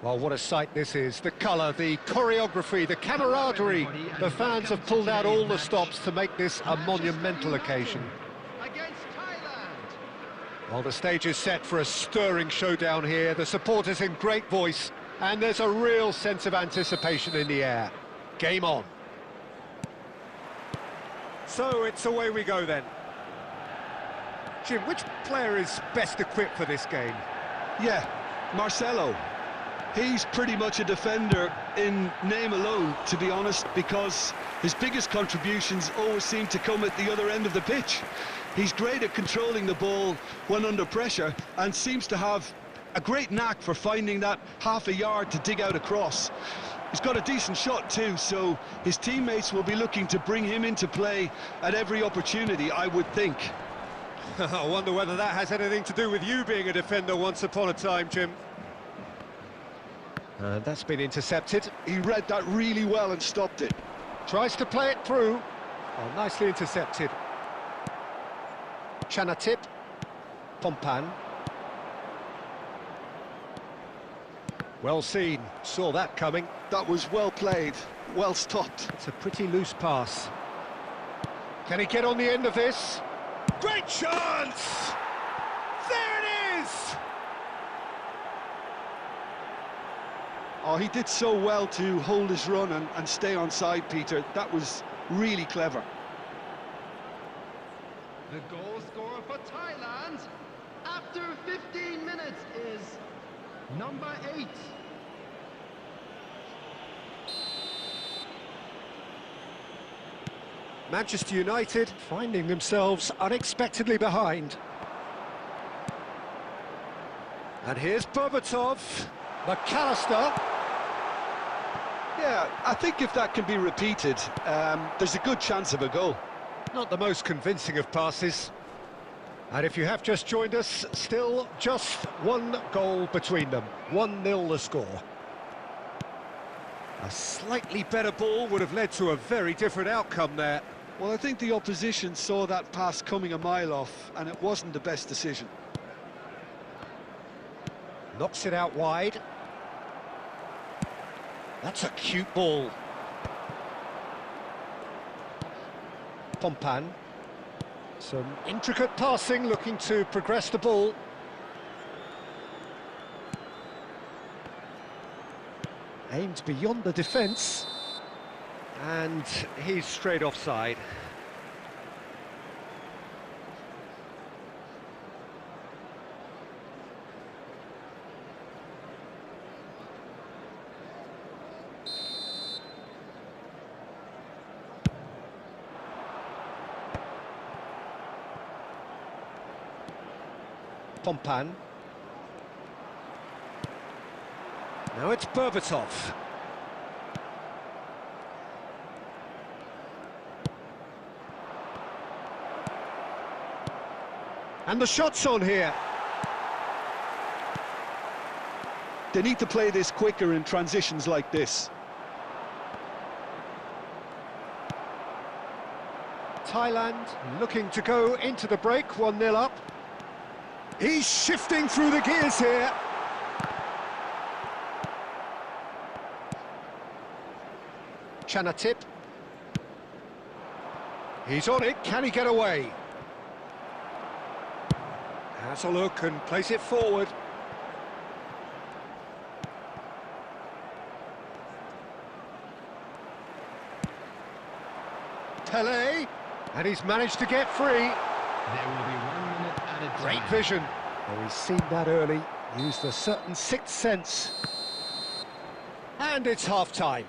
Well, what a sight this is. The colour, the choreography, the camaraderie. The fans have pulled out all the stops to make this a monumental occasion. Well, the stage is set for a stirring showdown here. The supporters in great voice, and there's a real sense of anticipation in the air. Game on. So it's away we go then. Jim, which player is best equipped for this game? Yeah, Marcelo. He's pretty much a defender in name alone, to be honest, because his biggest contributions always seem to come at the other end of the pitch. He's great at controlling the ball when under pressure and seems to have a great knack for finding that half a yard to dig out a cross. He's got a decent shot too, so his teammates will be looking to bring him into play at every opportunity, I would think. I wonder whether that has anything to do with you being a defender once upon a time, Jim. That's been intercepted. He read that really well and stopped it. Tries to play it through. Oh, nicely intercepted. Chanatip. Pompan. Well seen. Saw that coming. That was well played. Well stopped. It's a pretty loose pass. Can he get on the end of this? Great chance! There it is! Oh, he did so well to hold his run and stay on side, Peter. That was really clever. The goal scorer for Thailand after 15 minutes is number 8. Manchester United finding themselves unexpectedly behind. And here's Berbatov. McAllister. Yeah, I think if that can be repeated, there's a good chance of a goal. Not the most convincing of passes. And if you have just joined us, still just one goal between them. 1-0 the score. A slightly better ball would have led to a very different outcome there. Well, I think the opposition saw that pass coming a mile off, and it wasn't the best decision. Knocks it out wide. That's a cute ball. Pompan. Some intricate passing, looking to progress the ball. Aimed beyond the defence. And he's straight offside. Pompan. Now it's Berbatov. And the shot's on here. They need to play this quicker in transitions like this. Thailand looking to go into the break, 1-0 up. He's shifting through the gears here. Chanatip. He's on it, can he get away? Has a look and plays it forward. Pele, and he's managed to get free. There will be 1 minute at a time. Great vision. Well, he's seen that early, used a certain sixth sense. And it's half-time.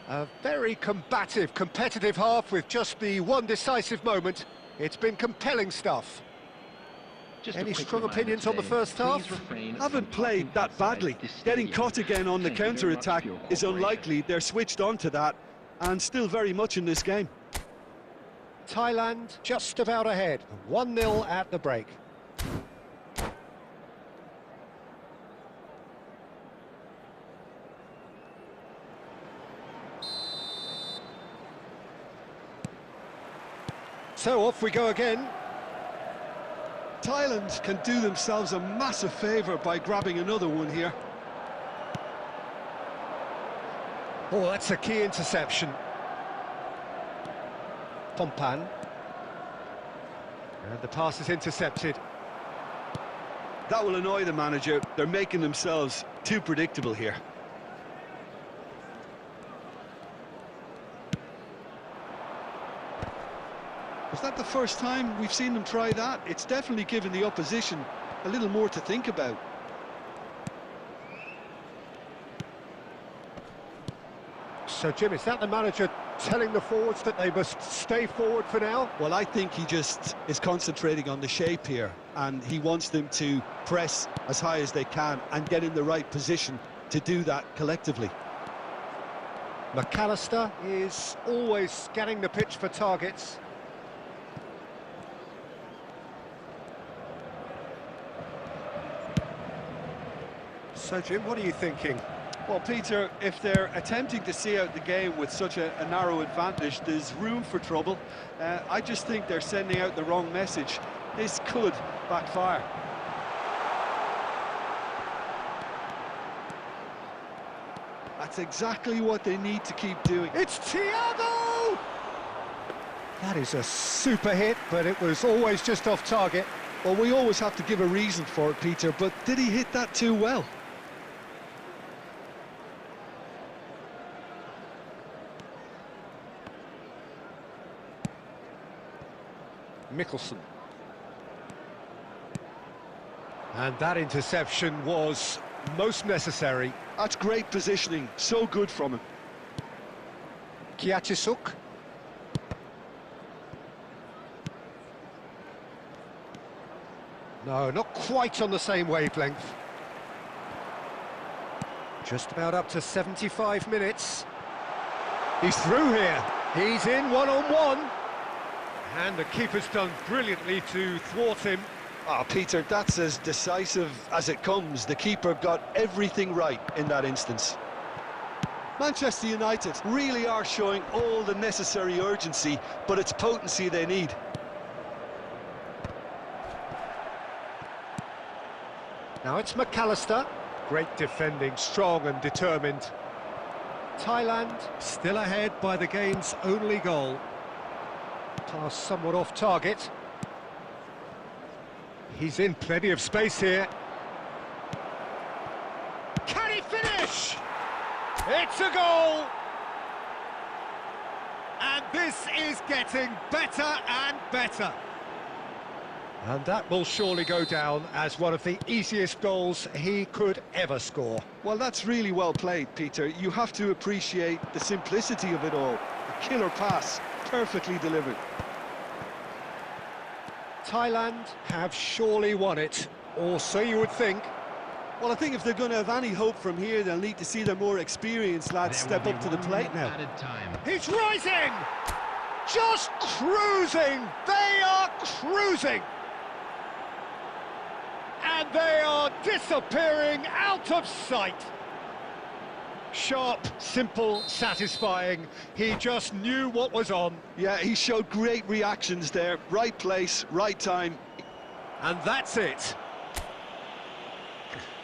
A very combative, competitive half with just the one decisive moment. It's been compelling stuff. Any strong opinions on the first half? Haven't played that badly. Getting caught again on the counter-attack is unlikely. They're switched on to that and still very much in this game. Thailand just about ahead, 1-0 at the break. So off we go again. Thailand can do themselves a massive favour by grabbing another one here. Oh, that's a key interception. Pompan. And the pass is intercepted. That will annoy the manager. They're making themselves too predictable here. Is that the first time we've seen them try that? It's definitely given the opposition a little more to think about. So, Jim, is that the manager telling the forwards that they must stay forward for now? Well, I think he just is concentrating on the shape here, and he wants them to press as high as they can and get in the right position to do that collectively. McAllister is always scanning the pitch for targets. So, Jim, what are you thinking? Well, Peter, if they're attempting to see out the game with such a narrow advantage, there's room for trouble. I just think they're sending out the wrong message. This could backfire. That's exactly what they need to keep doing. It's Thiago! That is a super hit, but it was always just off target. Well, we always have to give a reason for it, Peter, but did he hit that too well? Mickelson. And that interception was most necessary. That's great positioning, so good from him. Kiatisuk. No, not quite on the same wavelength. Just about up to 75 minutes. He's through here. He's in one-on-one. And the keeper's done brilliantly to thwart him. Ah, Peter, that's as decisive as it comes. The keeper got everything right in that instance. Manchester United really are showing all the necessary urgency, but it's potency they need. Now it's McAllister. Great defending, strong and determined. Thailand still ahead by the game's only goal. Pass somewhat off target. He's in plenty of space here. Can he finish? It's a goal! And this is getting better and better. And that will surely go down as one of the easiest goals he could ever score. Well, that's really well played, Peter. You have to appreciate the simplicity of it all. A killer pass, perfectly delivered. Thailand have surely won it, or so you would think. Well, I think if they're going to have any hope from here, they'll need to see their more experienced lads step up to the plate now. He's rising! Just cruising! They are cruising! And they are disappearing out of sight. Sharp, simple, satisfying. He just knew what was on. Yeah, he showed great reactions there. Right place, right time. And that's it.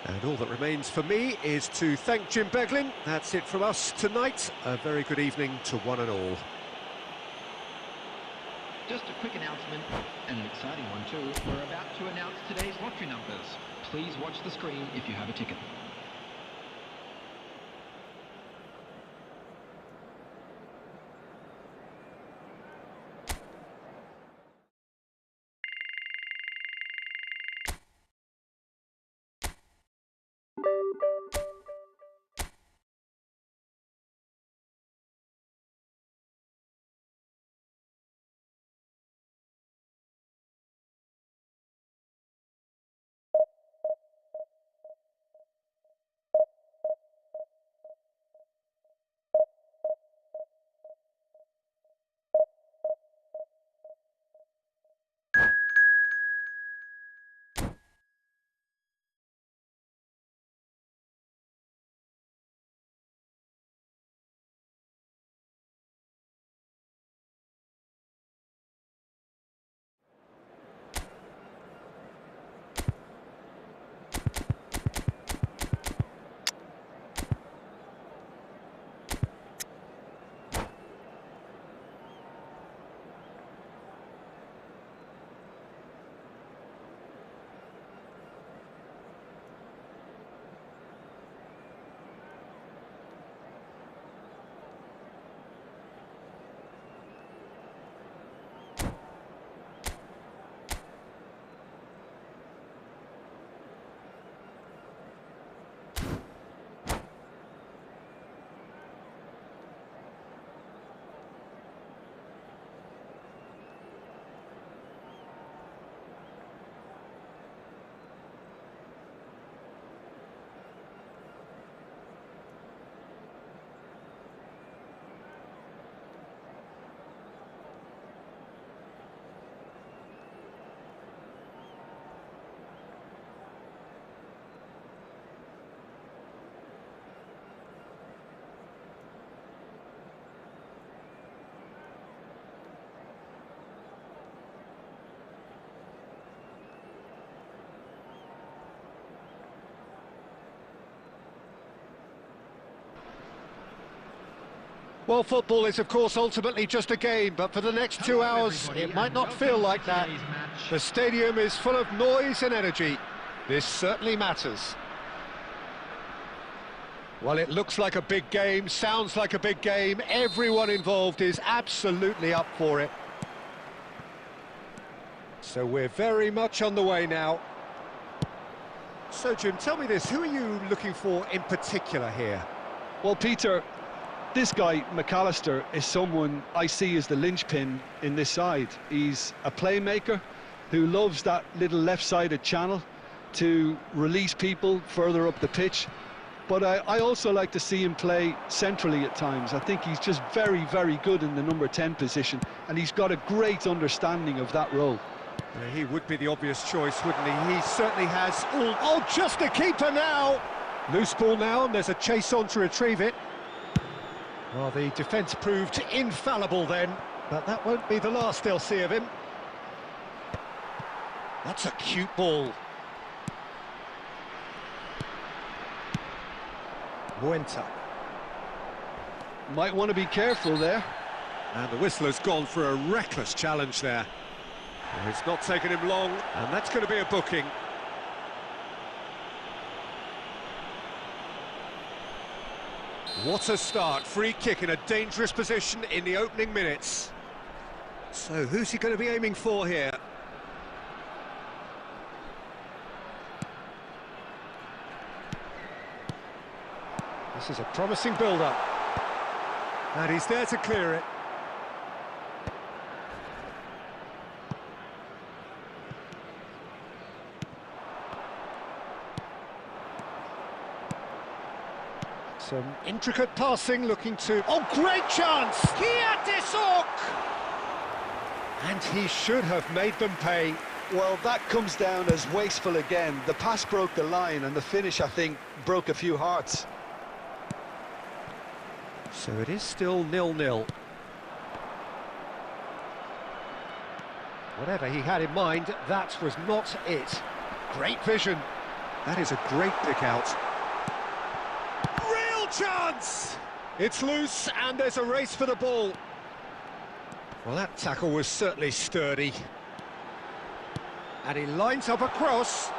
And all that remains for me is to thank Jim Beglin. That's it from us tonight. A very good evening to one and all. Just a quick announcement, and an exciting one too. We're about to announce today's lottery numbers. Please watch the screen if you have a ticket. Well, football is, of course, ultimately just a game, but for the next 2 hours, it might not feel like that. The stadium is full of noise and energy. This certainly matters. Well, it looks like a big game, sounds like a big game. Everyone involved is absolutely up for it. So we're very much on the way now. So, Jim, tell me this, who are you looking for in particular here? Well, Peter, this guy, McAllister, is someone I see as the linchpin in this side. He's a playmaker who loves that little left-sided channel to release people further up the pitch. But I also like to see him play centrally at times. I think he's just very, very good in the number 10 position, and he's got a great understanding of that role. Yeah, he would be the obvious choice, wouldn't he? He certainly has all... Oh, just a keeper now! Loose ball now, and there's a chase on to retrieve it. Well, the defence proved infallible then, but that won't be the last they'll see of him. That's a cute ball. Muenta. Might want to be careful there. And the whistler's gone for a reckless challenge there. Well, it's not taken him long, and that's going to be a booking. What a start, free kick in a dangerous position in the opening minutes. So who's he going to be aiming for here? This is a promising build-up. And he's there to clear it. Some intricate passing, looking to... Oh, great chance! And he should have made them pay. Well, that comes down as wasteful again. The pass broke the line, and the finish, I think, broke a few hearts. So it is still 0-0. Whatever he had in mind, that was not it. Great vision. That is a great pick out. Real chance! It's loose and there's a race for the ball. Well, that tackle was certainly sturdy. And he lines up a cross.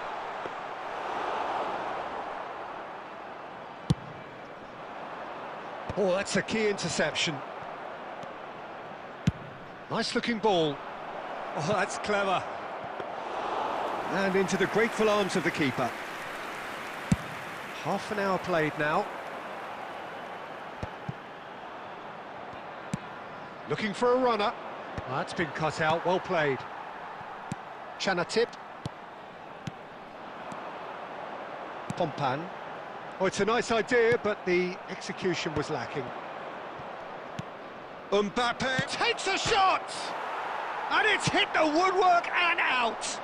Oh, that's a key interception. Nice looking ball. Oh, that's clever. And into the grateful arms of the keeper. Half an hour played now. Looking for a runner. Oh, that's been cut out, well played. Chanatip. Pompan. Oh, it's a nice idea, but the execution was lacking. Mbappe takes a shot! And it's hit the woodwork and out!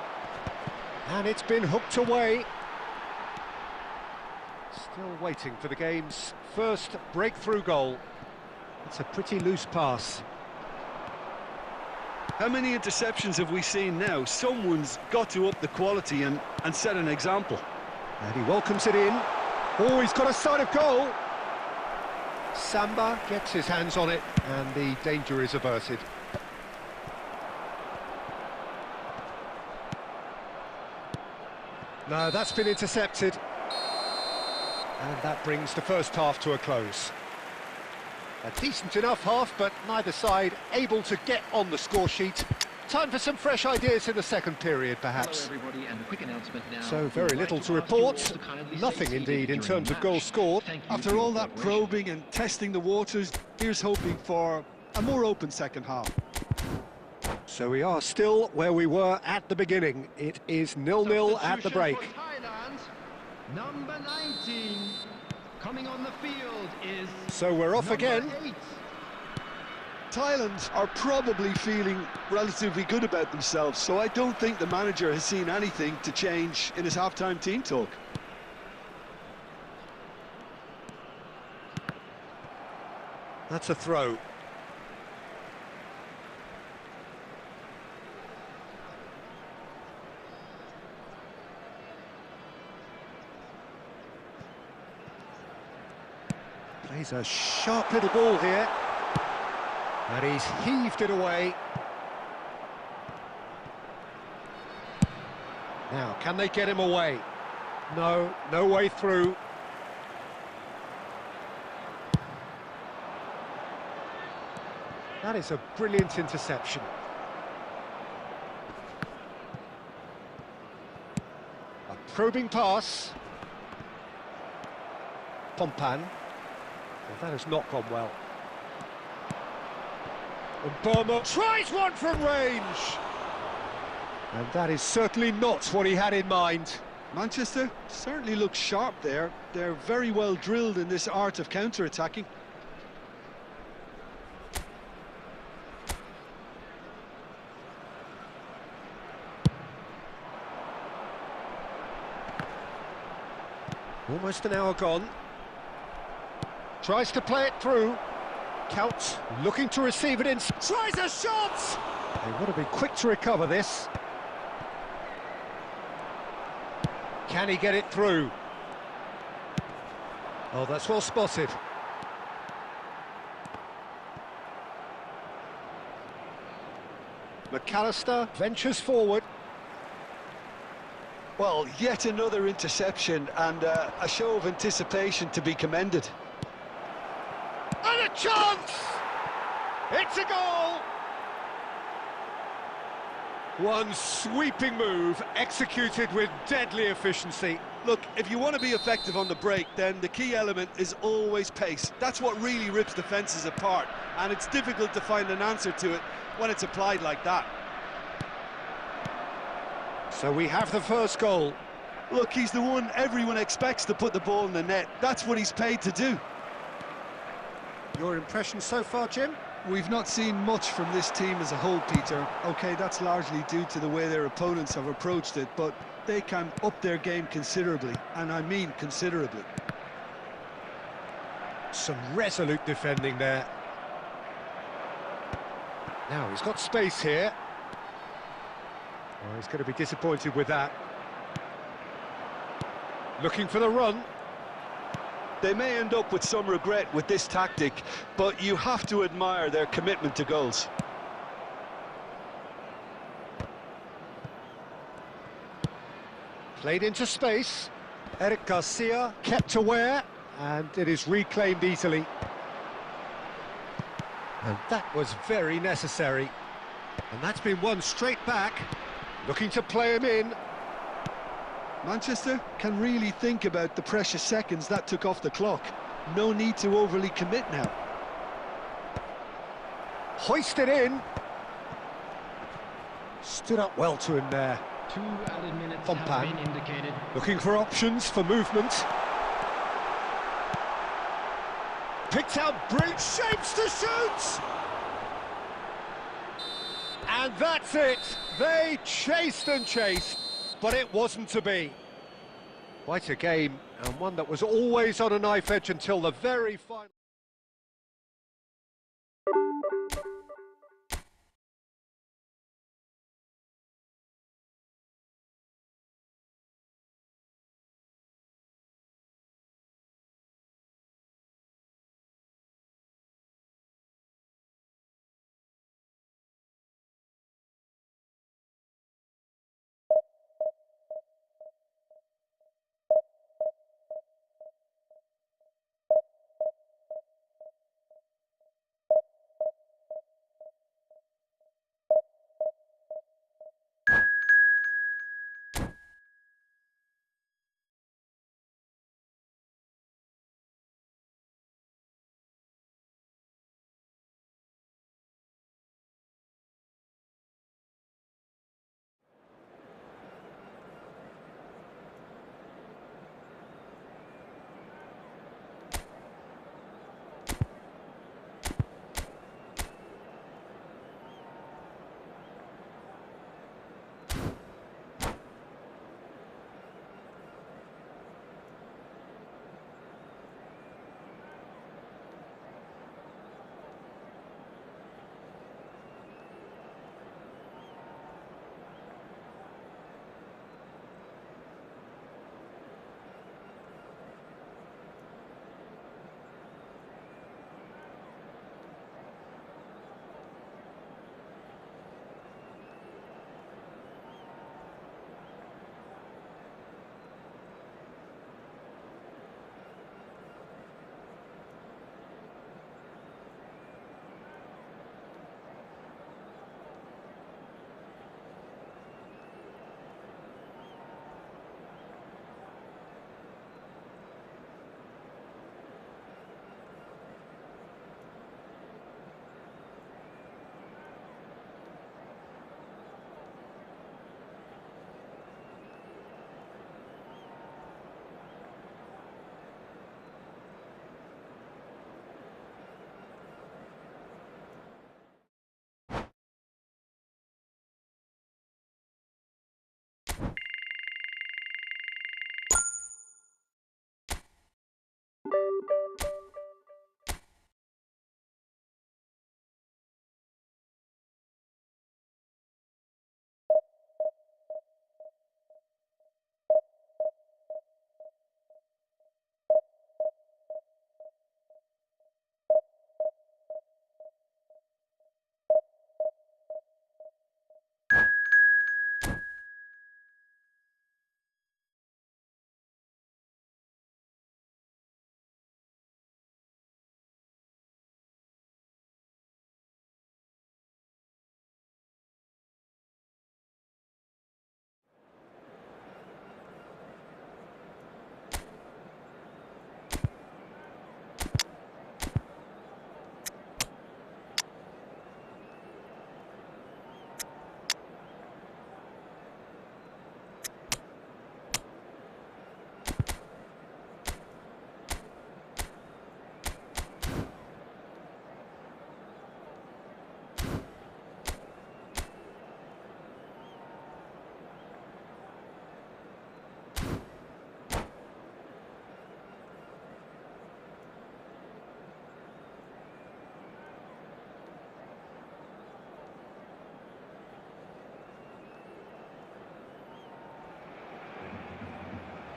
And it's been hooked away. Still waiting for the game's first breakthrough goal. It's a pretty loose pass. How many interceptions have we seen now? Someone's got to up the quality and set an example. And he welcomes it in. Oh, he's got a sight of goal. Samba gets his hands on it, and the danger is averted. No, that's been intercepted. And that brings the first half to a close. A decent enough half, but neither side able to get on the score sheet. Time for some fresh ideas in the second period, perhaps. Hello everybody, and a quick announcement now. So very little to report. Nothing indeed in terms of goals scored. After all that probing and testing the waters, here's hoping for a more open second half. So we are still where we were at the beginning. It is 0-0 at the break. For Thailand, number 19 coming on the field is... So we're off number again. 8. Thailand are probably feeling relatively good about themselves, so I don't think the manager has seen anything to change in his half-time team talk. That's a throw. Plays a sharp little ball here. And he's heaved it away. Now, can they get him away? No, no way through. That is a brilliant interception. A probing pass. Pompan. Well, that has not gone well. And Burma tries one from range! And that is certainly not what he had in mind. Manchester certainly looks sharp there. They're very well drilled in this art of counter-attacking. Almost an hour gone. Tries to play it through. Counts, looking to receive it in. Tries a shot! They want to be quick to recover this. Can he get it through? Oh, that's well spotted. McAllister ventures forward. Well, yet another interception and a show of anticipation to be commended. And a chance! It's a goal! One sweeping move, executed with deadly efficiency. Look, if you want to be effective on the break, then the key element is always pace. That's what really rips defences apart, and it's difficult to find an answer to it when it's applied like that. So we have the first goal. Look, he's the one everyone expects to put the ball in the net. That's what he's paid to do. Your impression so far, Jim? We've not seen much from this team as a whole, Peter. OK, that's largely due to the way their opponents have approached it, but they can up their game considerably, and I mean considerably. Some resolute defending there. Now, he's got space here. Well, he's going to be disappointed with that. Looking for the run. They may end up with some regret with this tactic, but you have to admire their commitment to goals. Played into space. Eric Garcia kept aware, and it is reclaimed easily. And that was very necessary. And that's been won straight back. Looking to play him in. Manchester can really think about the precious seconds that took off the clock. No need to overly commit now. Hoisted in. Stood up well to him there. 2 added minutes Pompan. have been indicated. Looking for options for movement. Picked out brilliant shapes to shoot! And that's it! They chased and chased, but it wasn't to be. Quite a game, and one that was always on a knife edge until the very final.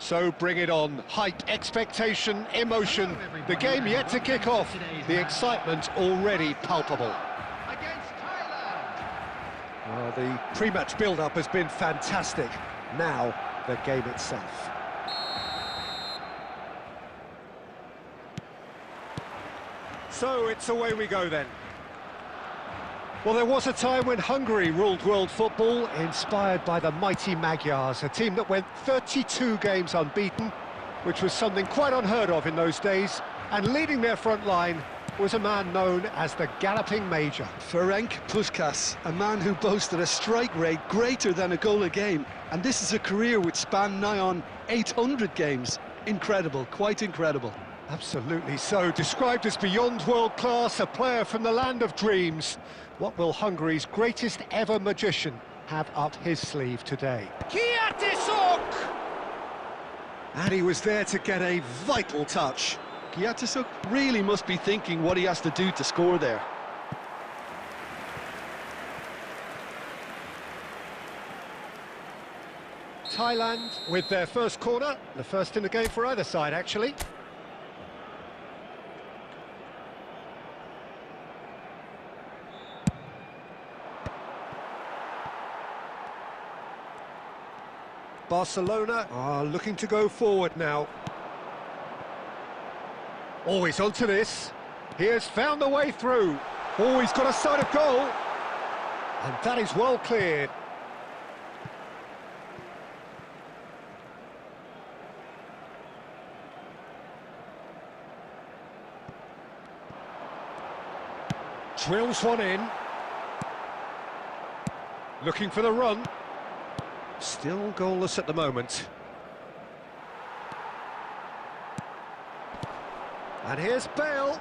So bring it on. Hype, expectation, emotion. The game yet to kick off. The excitement already palpable. Against Thailand. Well, the pre-match build-up has been fantastic. Now, the game itself. So it's away we go then. Well, there was a time when Hungary ruled world football, inspired by the mighty Magyars, a team that went 32 games unbeaten, which was something quite unheard of in those days, and leading their front line was a man known as the Galloping Major. Ferenc Puskás, a man who boasted a strike rate greater than a goal a game, and this is a career which spanned nigh on 800 games. Incredible, quite incredible. Absolutely so. Described as beyond world class, a player from the land of dreams. What will Hungary's greatest ever magician have up his sleeve today? Kiatisuk! And he was there to get a vital touch. Kiatisuk really must be thinking what he has to do to score there. Thailand with their first corner, the first in the game for either side, actually. Barcelona are looking to go forward now. Oh, he's onto this. He has found the way through. Oh, he's got a sight of goal. And that is well cleared. Drills one in. Looking for the run. Still goalless at the moment. And here's Bale.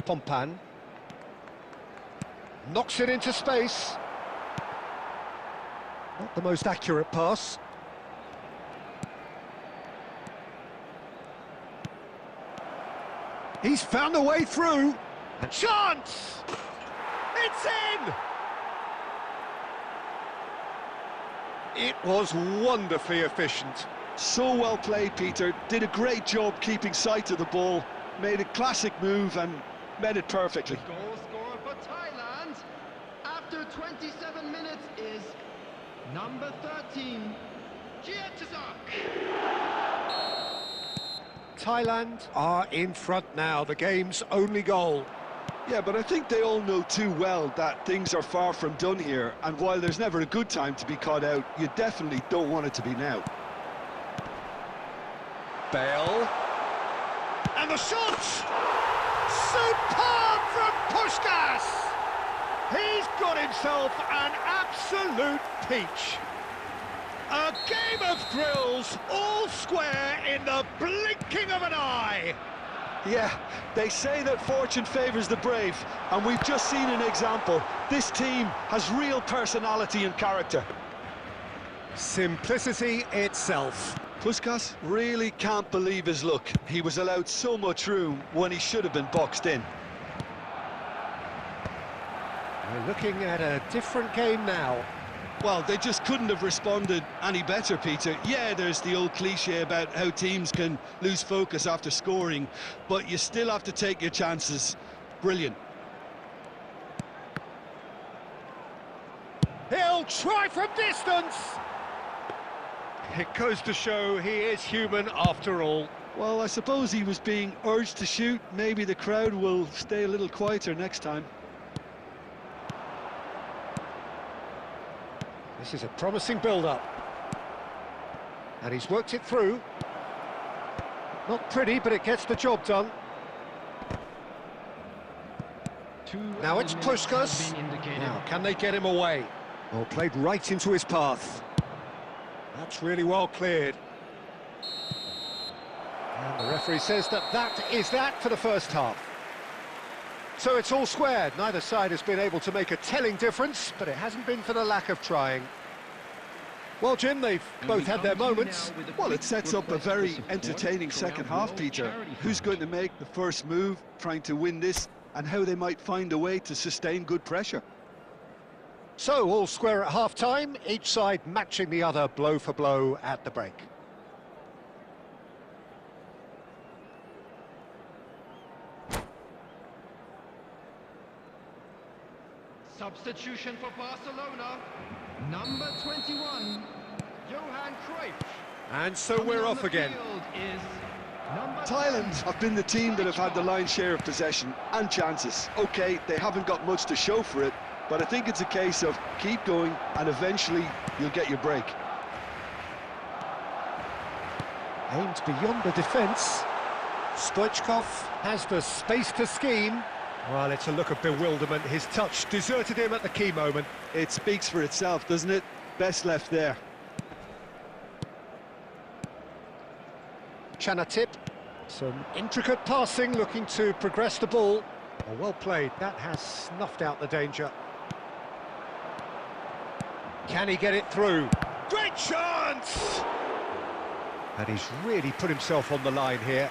Pompan. Knocks it into space. Not the most accurate pass. He's found a way through. A chance! It's in! It was wonderfully efficient. So well played, Peter. Did a great job keeping sight of the ball. Made a classic move and made it perfectly. Goal scorer for Thailand after 27 minutes is number 13, Kiatisuk. Thailand are in front now, the game's only goal. Yeah, but I think they all know too well that things are far from done here, and while there's never a good time to be caught out, you definitely don't want it to be now. Bale. And the shot! Superb from Puskás! He's got himself an absolute peach. A game of thrills, all square in the blinking of an eye. Yeah, they say that fortune favours the brave, and we've just seen an example. This team has real personality and character. Simplicity itself. Puskás really can't believe his luck. He was allowed so much room when he should have been boxed in. We're looking at a different game now. Well, they just couldn't have responded any better, Peter. Yeah, there's the old cliche about how teams can lose focus after scoring, but you still have to take your chances. Brilliant. He'll try from distance! It goes to show he is human after all. Well, I suppose he was being urged to shoot. Maybe the crowd will stay a little quieter next time. This is a promising build-up. And he's worked it through. Not pretty, but it gets the job done. Now it's Puskás. Now, can they get him away? Well, played right into his path. That's really well cleared. And the referee says that is that for the first half. So it's all squared. Neither side has been able to make a telling difference, but it hasn't been for the lack of trying. Well, Jim, they've both had their moments. Well, it sets up a very entertaining second half, Peter. Who's going to make the first move, trying to win this and how they might find a way to sustain good pressure. So, all square at half-time, each side matching the other blow for blow at the break. Substitution for Barcelona, number 21, Johan Cruyff. And so we're off again. Thailand have been the team that have had the lion's share of possession and chances. OK, they haven't got much to show for it, but I think it's a case of keep going and eventually you'll get your break. Aimed beyond the defence. Stoichkov has the space to scheme. Well, it's a look of bewilderment. His touch deserted him at the key moment. It speaks for itself, doesn't it? Best left there. Chanatip. Some intricate passing, looking to progress the ball. Oh, well played. That has snuffed out the danger. Can he get it through? Great chance! And he's really put himself on the line here.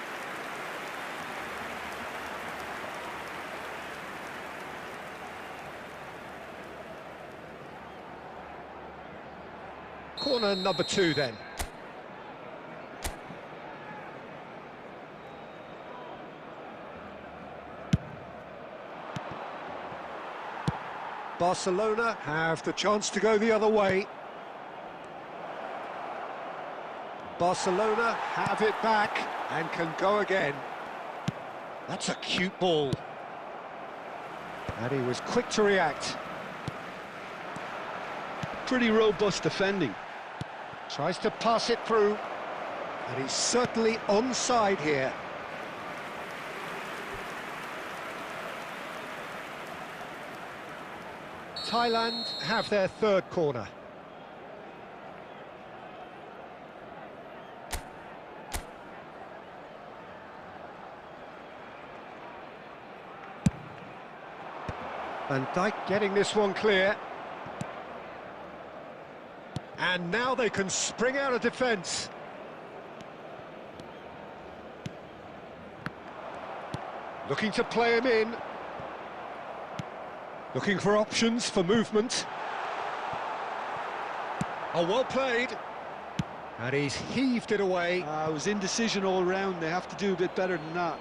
Corner number 2 then. Barcelona have the chance to go the other way. Barcelona have it back and can go again. That's a cute ball. And he was quick to react. Pretty robust defending. Tries to pass it through. And he's certainly onside here. Thailand have their third corner. Van Dijk getting this one clear. And now they can spring out of defence. Looking to play him in. Looking for options for movement. Oh, well played. And he's heaved it away. It was indecision all round. They have to do a bit better than that.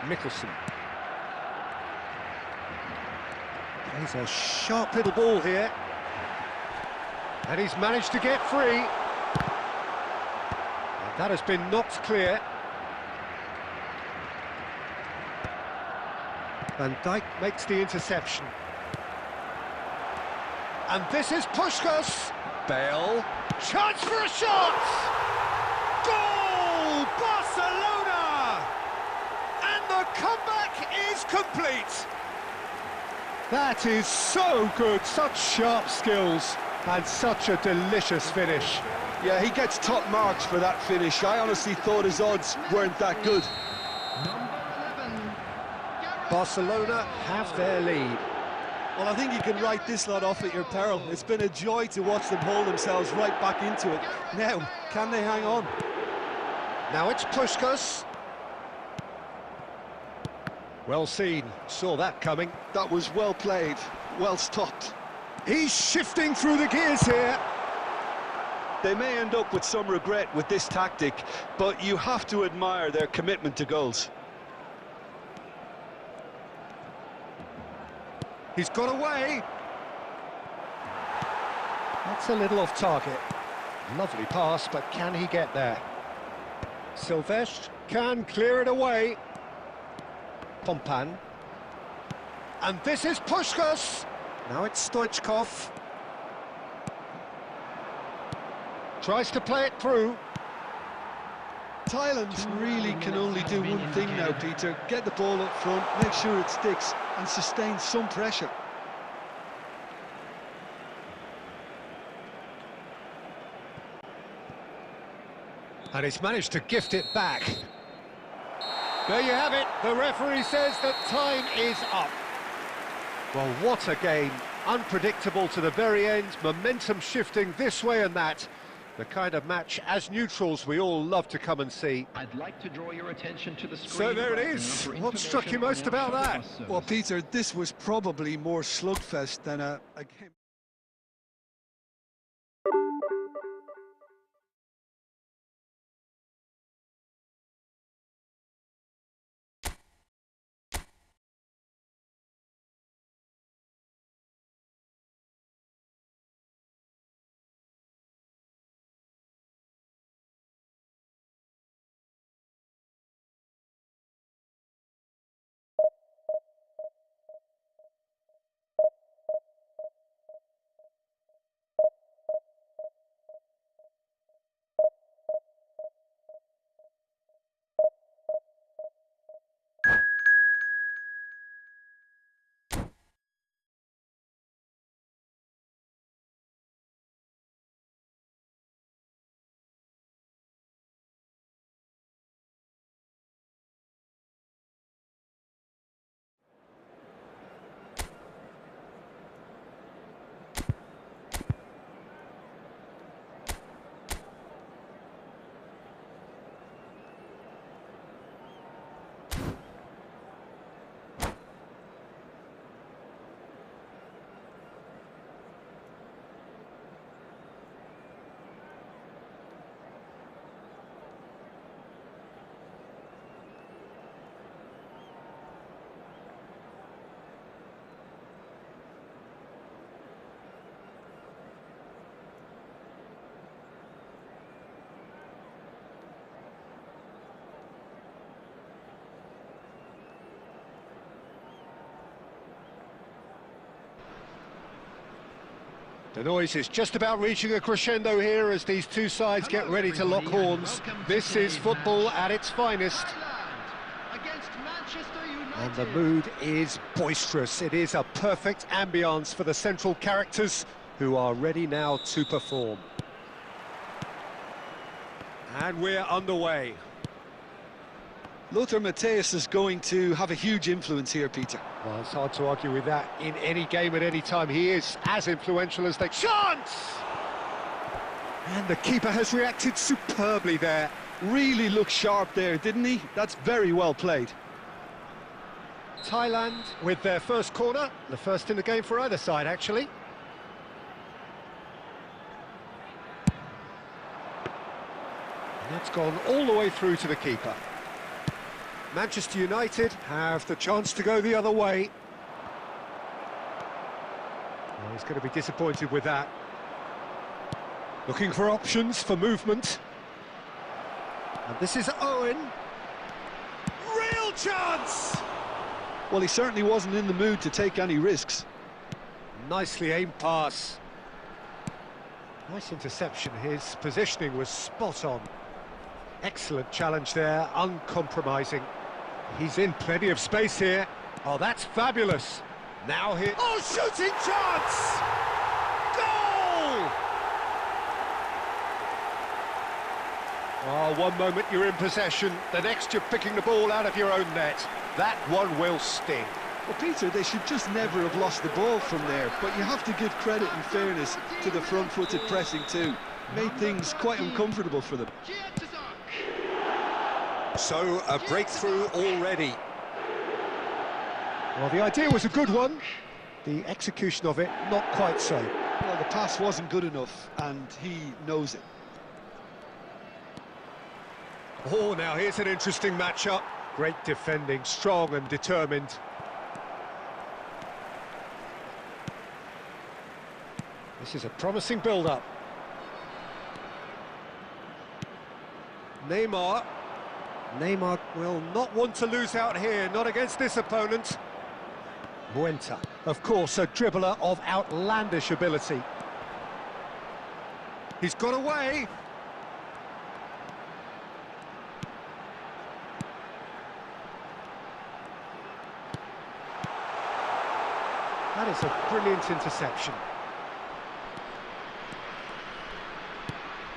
Mickelson. Plays a sharp little ball here. And he's managed to get free. And that has been knocked clear. Van Dijk makes the interception. And this is Puskás. Bale. Chance for a shot! Goal! Barcelona! And the comeback is complete. That is so good. Such sharp skills. And such a delicious finish. Yeah, he gets top marks for that finish. I honestly thought his odds weren't that good. Barcelona have their lead. Well, I think you can write this lot off at your peril. It's been a joy to watch them hold themselves right back into it. Now, can they hang on? Now it's Puskás. Well seen, saw that coming. That was well played, well stopped. He's shifting through the gears here. They may end up with some regret with this tactic, but you have to admire their commitment to goals. He's got away. That's a little off target. Lovely pass, but can he get there? Silvestre can clear it away. Pompan. And this is Puskás. Now it's Stoichkov. Tries to play it through. Thailand really can only do one thing now, Peter. Get the ball up front, make sure it sticks, and sustain some pressure. And he's managed to gift it back. There you have it. The referee says that time is up. Well, what a game. Unpredictable to the very end, momentum shifting this way and that. The kind of match, as neutrals, we all love to come and see. I'd like to draw your attention to the screen. So there it right is. now for What struck you most information on about our that? shuttle bus Well, service. Peter, this was probably more slugfest than a game. The noise is just about reaching a crescendo here as these two sides get ready to lock horns. This is football at its finest. Thailand against Manchester United. And the mood is boisterous. It is a perfect ambience for the central characters who are ready now to perform. And we're underway. Lothar Matthäus is going to have a huge influence here, Peter. Well, it's hard to argue with that. In any game at any time, he is as influential as they... Chance! And the keeper has reacted superbly there. Really looked sharp there, didn't he? That's very well played. Thailand with their first corner, the first in the game for either side, actually. And that's gone all the way through to the keeper. Manchester United have the chance to go the other way. Well, he's going to be disappointed with that. Looking for options for movement. And this is Owen. Real chance! Well, he certainly wasn't in the mood to take any risks. Nicely aimed pass. Nice interception. His positioning was spot on. Excellent challenge there, uncompromising. He's in plenty of space here. Oh, that's fabulous. Now here... Oh, shooting chance! Goal! Oh, one moment you're in possession, the next you're picking the ball out of your own net. That one will sting. Well, Peter, they should just never have lost the ball from there, but you have to give credit and fairness to the front-footed pressing too. Made things quite uncomfortable for them. So, a breakthrough already. Well, the idea was a good one. The execution of it, not quite so. Well, the pass wasn't good enough, and he knows it. Oh, now here's an interesting matchup. Great defending, strong and determined. This is a promising build-up. Neymar will not want to lose out here, not against this opponent. Muenta, of course, a dribbler of outlandish ability. He's got away. That is a brilliant interception.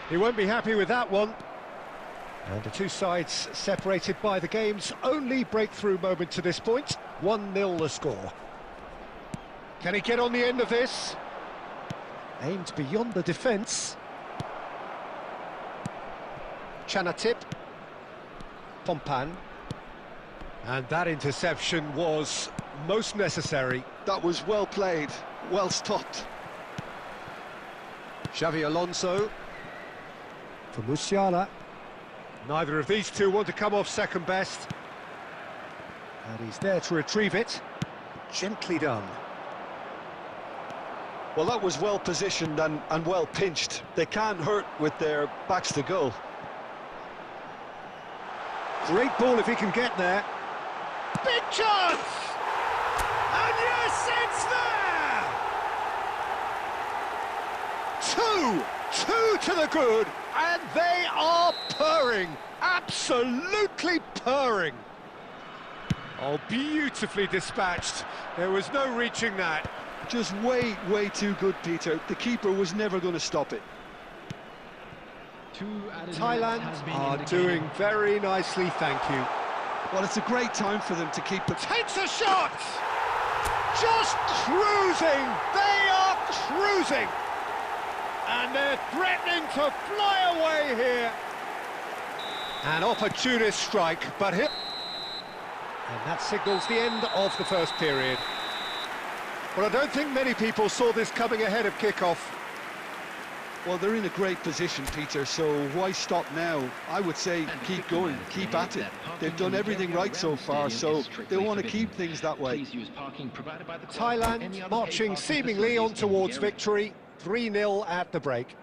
He won't be happy with that one. And the two sides separated by the game's only breakthrough moment to this point. 1-0 the score. Can he get on the end of this? Aimed beyond the defence. Chanatip. Pompan. And that interception was most necessary. That was well played, well stopped. Xavi Alonso. For Musiala. Neither of these two want to come off second best. And he's there to retrieve it. Gently done. Well, that was well positioned and well pinched. They can't hurt with their backs to goal. Great ball if he can get there. Big chance! And yes, it's there! Two to the good, and they are purring, absolutely purring. Oh, beautifully dispatched. There was no reaching that. Just way too good, Peter. The keeper was never going to stop it. Thailand are doing very nicely, thank you. Well, it's a great time for them to keep the... Takes a shot! Just cruising! They are cruising! And they're threatening to fly away here. An opportunist strike, but hit. And that signals the end of the first period. Well, I don't think many people saw this coming ahead of kick-off. Well, they're in a great position, Peter, so why stop now? I would say keep going, keep at it. They've done everything right so far, so they want to keep things that way. Thailand marching seemingly on towards victory, 3-0 at the break.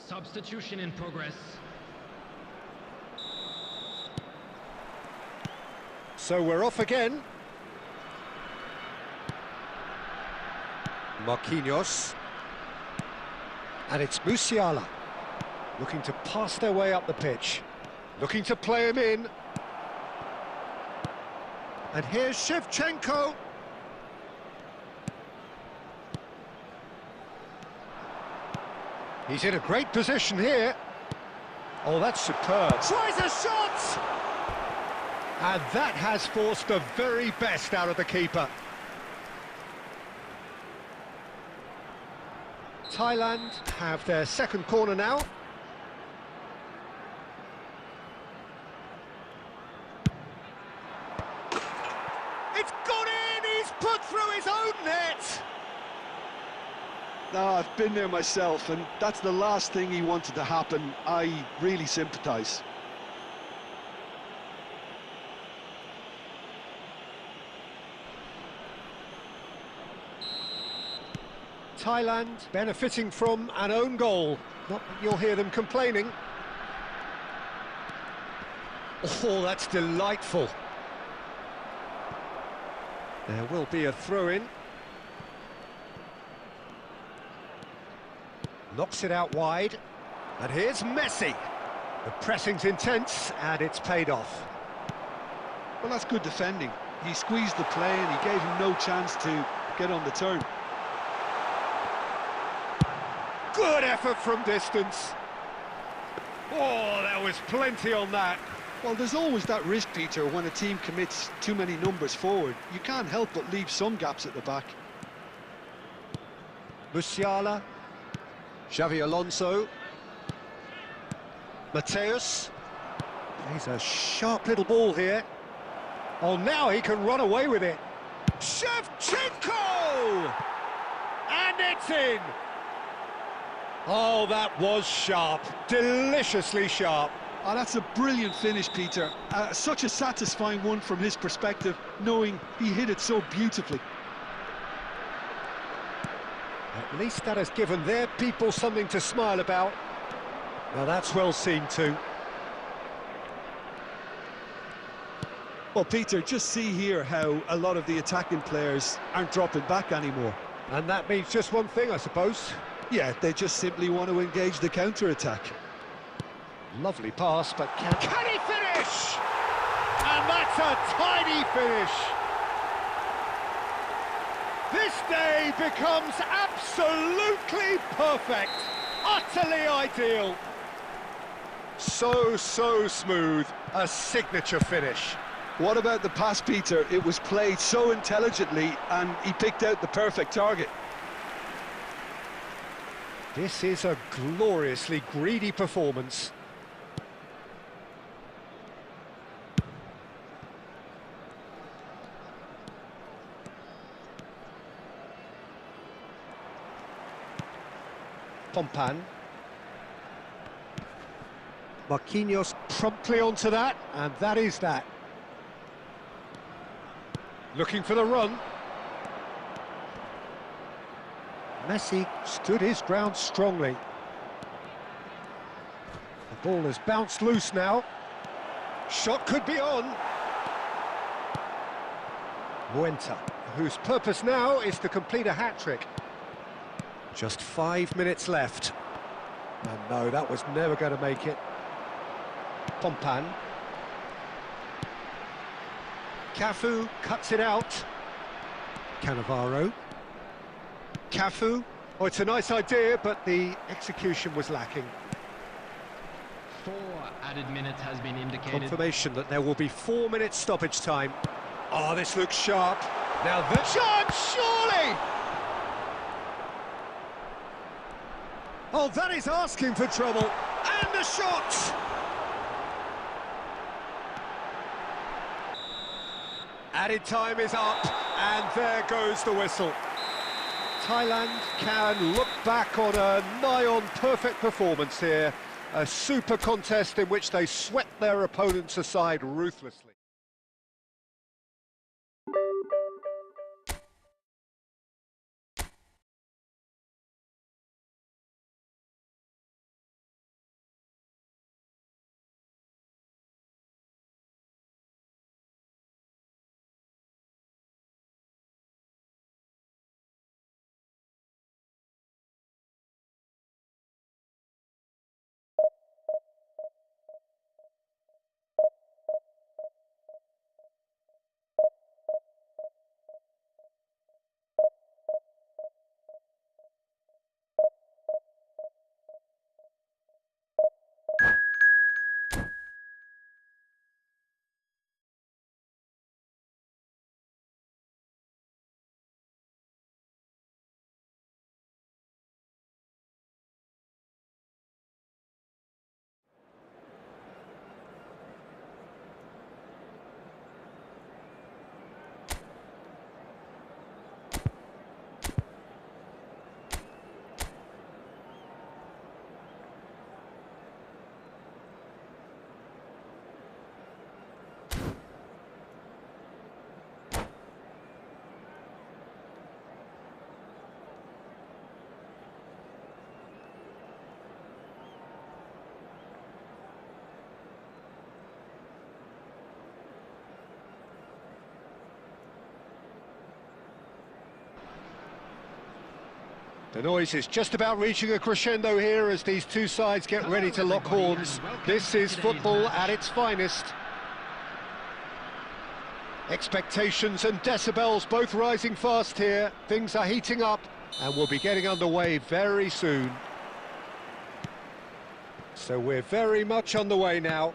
Substitution in progress. So we're off again. Marquinhos. And it's Musiala. Looking to pass their way up the pitch. Looking to play him in. And here's Shevchenko. He's in a great position here. Oh, that's superb. Tries a shot! And that has forced the very best out of the keeper. Thailand have their second corner now. It's gone in! He's put through his own net! No, I've been there myself, and that's the last thing he wanted to happen. I really sympathise. Thailand benefiting from an own goal. Not that you'll hear them complaining. Oh, that's delightful. There will be a throw-in. Knocks it out wide. And here's Messi. The pressing's intense, and it's paid off. Well, that's good defending. He squeezed the play and he gave him no chance to get on the turn. Good effort from distance. Oh, there was plenty on that. Well, there's always that risk, Peter, when a team commits too many numbers forward. You can't help but leave some gaps at the back. Musiala. Xavi Alonso. Mateus. He's a sharp little ball here. Oh, now he can run away with it. Shevchenko! And it's in! Oh, that was sharp. Deliciously sharp. Oh, that's a brilliant finish, Peter. Such a satisfying one from his perspective, knowing he hit it so beautifully. At least that has given their people something to smile about. Now that's well seen too. Well, Peter, just see here how a lot of the attacking players aren't dropping back anymore. And that means just one thing, I suppose. Yeah, they just simply want to engage the counter-attack. Lovely pass, but can he finish? And that's a tidy finish. This day becomes absolutely perfect, utterly ideal. So smooth, a signature finish. What about the pass, Peter? It was played so intelligently and he picked out the perfect target. This is a gloriously greedy performance. Pompan. Marquinhos promptly onto that, and that is that. Looking for the run. Messi stood his ground strongly. The ball has bounced loose now. Shot could be on. Muenta, whose purpose now is to complete a hat-trick. Just 5 minutes left. And no, that was never going to make it. Pompan. Cafu cuts it out. Cannavaro. Cafu. Oh, it's a nice idea, but the execution was lacking. 4 added minutes has been indicated. Confirmation that there will be 4 minutes stoppage time. Oh, this looks sharp. Now the chance, surely! Oh, that is asking for trouble. And the shot! Added time is up, and there goes the whistle. Thailand can look back on a nigh-on perfect performance here. A super contest in which they swept their opponents aside ruthlessly. The noise is just about reaching a crescendo here as these two sides get ready to lock horns. This is football at its finest. Expectations and decibels both rising fast here. Things are heating up and we'll be getting underway very soon. So we're very much on the way now.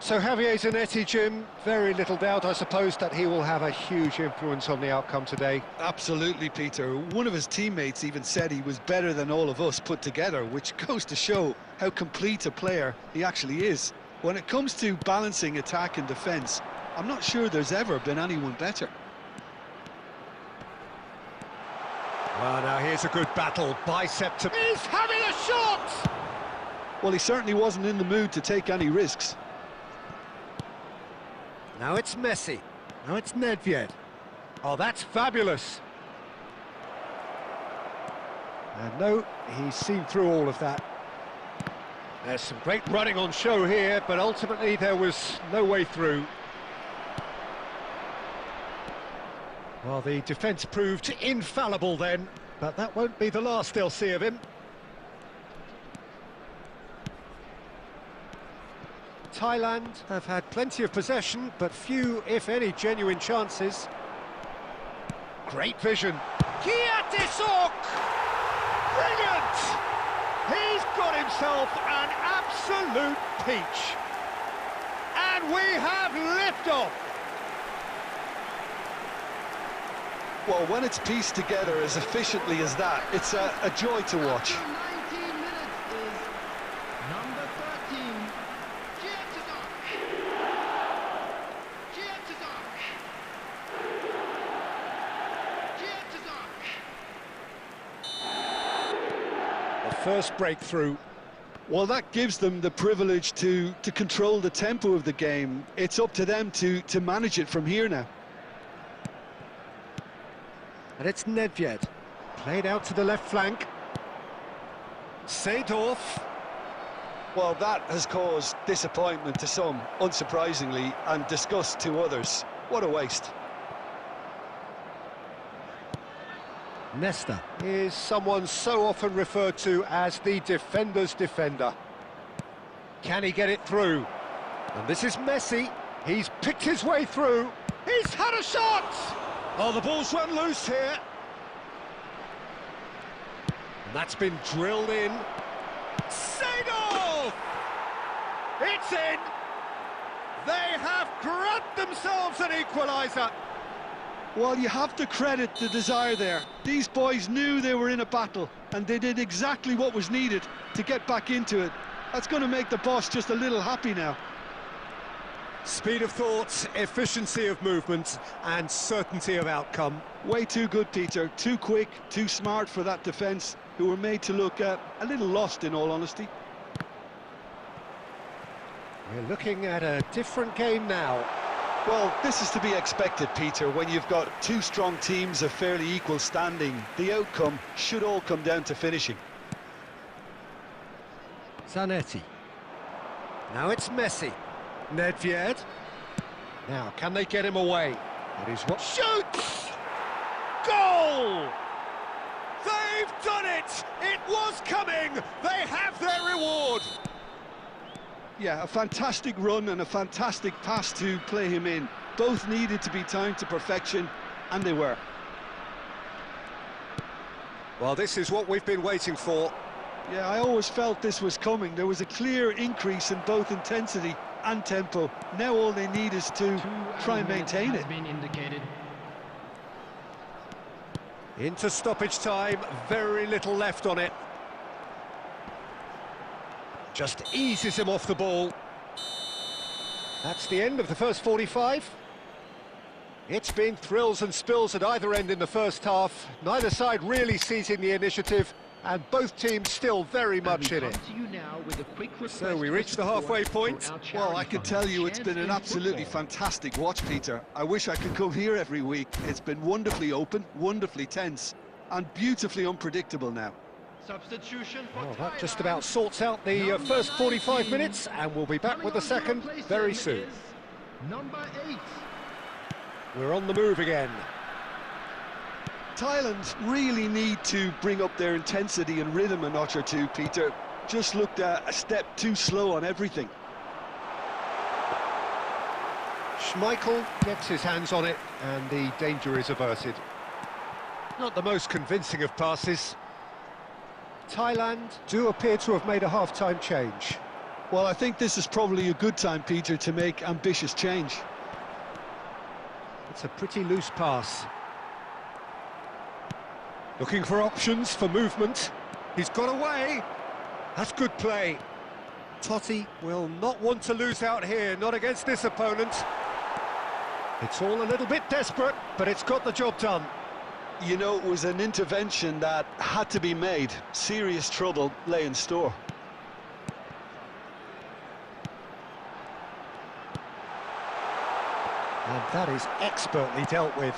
So Javier Zanetti, Jim, very little doubt, I suppose, that he will have a huge influence on the outcome today. Absolutely, Peter. One of his teammates even said he was better than all of us put together, which goes to show how complete a player he actually is. When it comes to balancing attack and defence, I'm not sure there's ever been anyone better. Well, now here's a good battle, bicep to... He's having a shot! Well, he certainly wasn't in the mood to take any risks. Now it's Messi. Now it's Nedved. Oh, that's fabulous. And no, he's seen through all of that. There's some great running on show here, but ultimately there was no way through. Well, the defence proved infallible then, but that won't be the last they'll see of him. Thailand have had plenty of possession, but few, if any, genuine chances. Great vision. Kiatisok! Brilliant! He's got himself an absolute peach. And we have liftoff. Well, when it's pieced together as efficiently as that, it's a joy to watch. After 19 minutes is number 13, Gietizok. Gietizok. Gietizok. The first breakthrough. Well, that gives them the privilege to control the tempo of the game. It's up to them to manage it from here now. And it's Nedved, played out to the left flank. Seedorf. Well, that has caused disappointment to some, unsurprisingly, and disgust to others. What a waste. Nesta is someone so often referred to as the defender's defender. Can he get it through? And this is Messi. He's picked his way through. He's had a shot! Oh, the ball's run loose here. And that's been drilled in. Seedorf! It's in! They have grabbed themselves an equaliser. Well, you have to credit the desire there. These boys knew they were in a battle, and they did exactly what was needed to get back into it. That's going to make the boss just a little happy now. Speed of thought, efficiency of movement, and certainty of outcome. Way too good, Peter. Too quick, too smart for that defence, who were made to look a little lost, in all honesty. We're looking at a different game now. Well, this is to be expected, Peter. When you've got two strong teams of fairly equal standing, the outcome should all come down to finishing. Zanetti. Now it's Messi. Nedved. Now, can they get him away? That is what... Shoots! Goal! They've done it! It was coming! They have their reward! Yeah, a fantastic run and a fantastic pass to play him in. Both needed to be timed to perfection, and they were. Well, this is what we've been waiting for. Yeah, I always felt this was coming. There was a clear increase in both intensity and tempo. Now all they need is to try and maintain it. Into stoppage time, very little left on it. Just eases him off the ball. That's the end of the first 45. It's been thrills and spills at either end in the first half. Neither side really seizing the initiative, and both teams still very much in it. So we reach the halfway point. Well, I can tell you it's been an absolutely fantastic watch, Peter. I wish I could come here every week. It's been wonderfully open, wonderfully tense, and beautifully unpredictable now. Substitution for Well, that just about sorts out the first 45 minutes, and we'll be back with the second very soon. Number 8. We're on the move again. Thailand really need to bring up their intensity and rhythm a notch or two, Peter. Just looked a step too slow on everything. Schmeichel gets his hands on it, and the danger is averted. Not the most convincing of passes. Thailand do appear to have made a half-time change. Well, I think this is probably a good time, Peter, to make ambitious change. It's a pretty loose pass. Looking for options for movement. He's got away. That's good play. Totti will not want to lose out here, not against this opponent. It's all a little bit desperate, but it's got the job done. You know, it was an intervention that had to be made. Serious trouble lay in store. And that is expertly dealt with.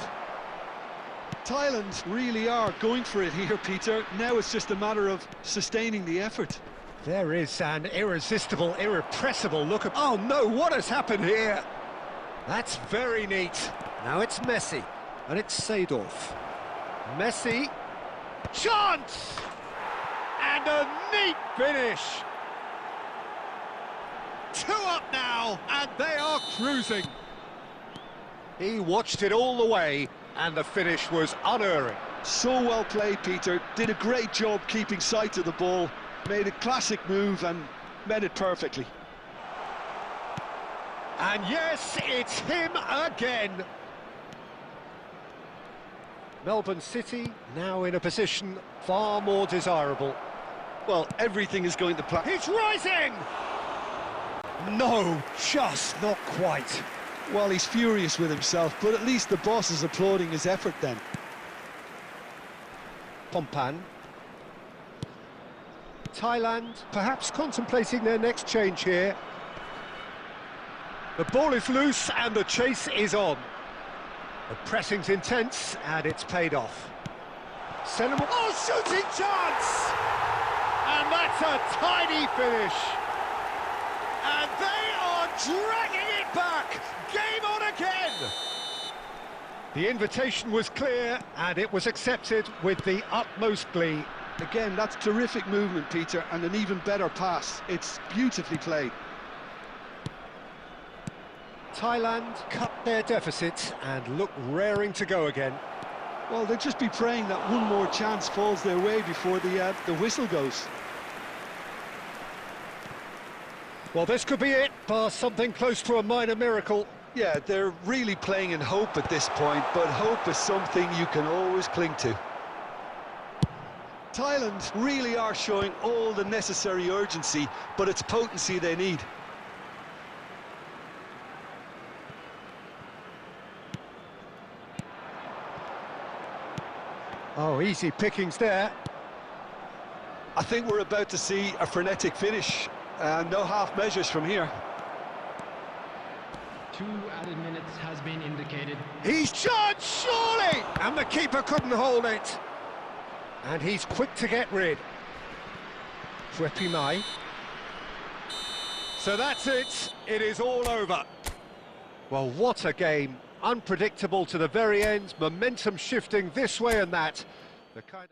Thailand really are going for it here, Peter. Now it's just a matter of sustaining the effort. There is an irresistible, irrepressible look at... Oh no, what has happened here? That's very neat. Now it's Messi, and it's Seedorf. Messi, chance! And a neat finish! 2 up now, and they are cruising. He watched it all the way, and the finish was unerring. So well played, Peter. Did a great job keeping sight of the ball. Made a classic move and met it perfectly. And yes, it's him again. Melbourne City now in a position far more desirable. Well, everything is going to plan. He's rising! No, just not quite. Well, he's furious with himself, but at least the boss is applauding his effort then. Pompan. Thailand perhaps contemplating their next change here. The ball is loose and the chase is on. The pressing's intense and it's paid off. Senegal, oh, shooting chance! And that's a tiny finish. And they are dragging it back. Game on again. The invitation was clear and it was accepted with the utmost glee. Again, that's terrific movement, Peter, and an even better pass. It's beautifully played. Thailand cut their deficit and look raring to go again. Well, they'll just be praying that one more chance falls their way before the whistle goes. Well, this could be it, bar something close to a minor miracle. Yeah, they're really playing in hope at this point, but hope is something you can always cling to. Thailand really are showing all the necessary urgency, but it's potency they need. Oh, easy pickings there. I think we're about to see a frenetic finish, and no half measures from here. 2 added minutes has been indicated. He's charged, surely! And the keeper couldn't hold it. And he's quick to get rid. Mai. So that's it. It is all over. Well, what a game. Unpredictable to the very end. Momentum shifting this way and that. The kind of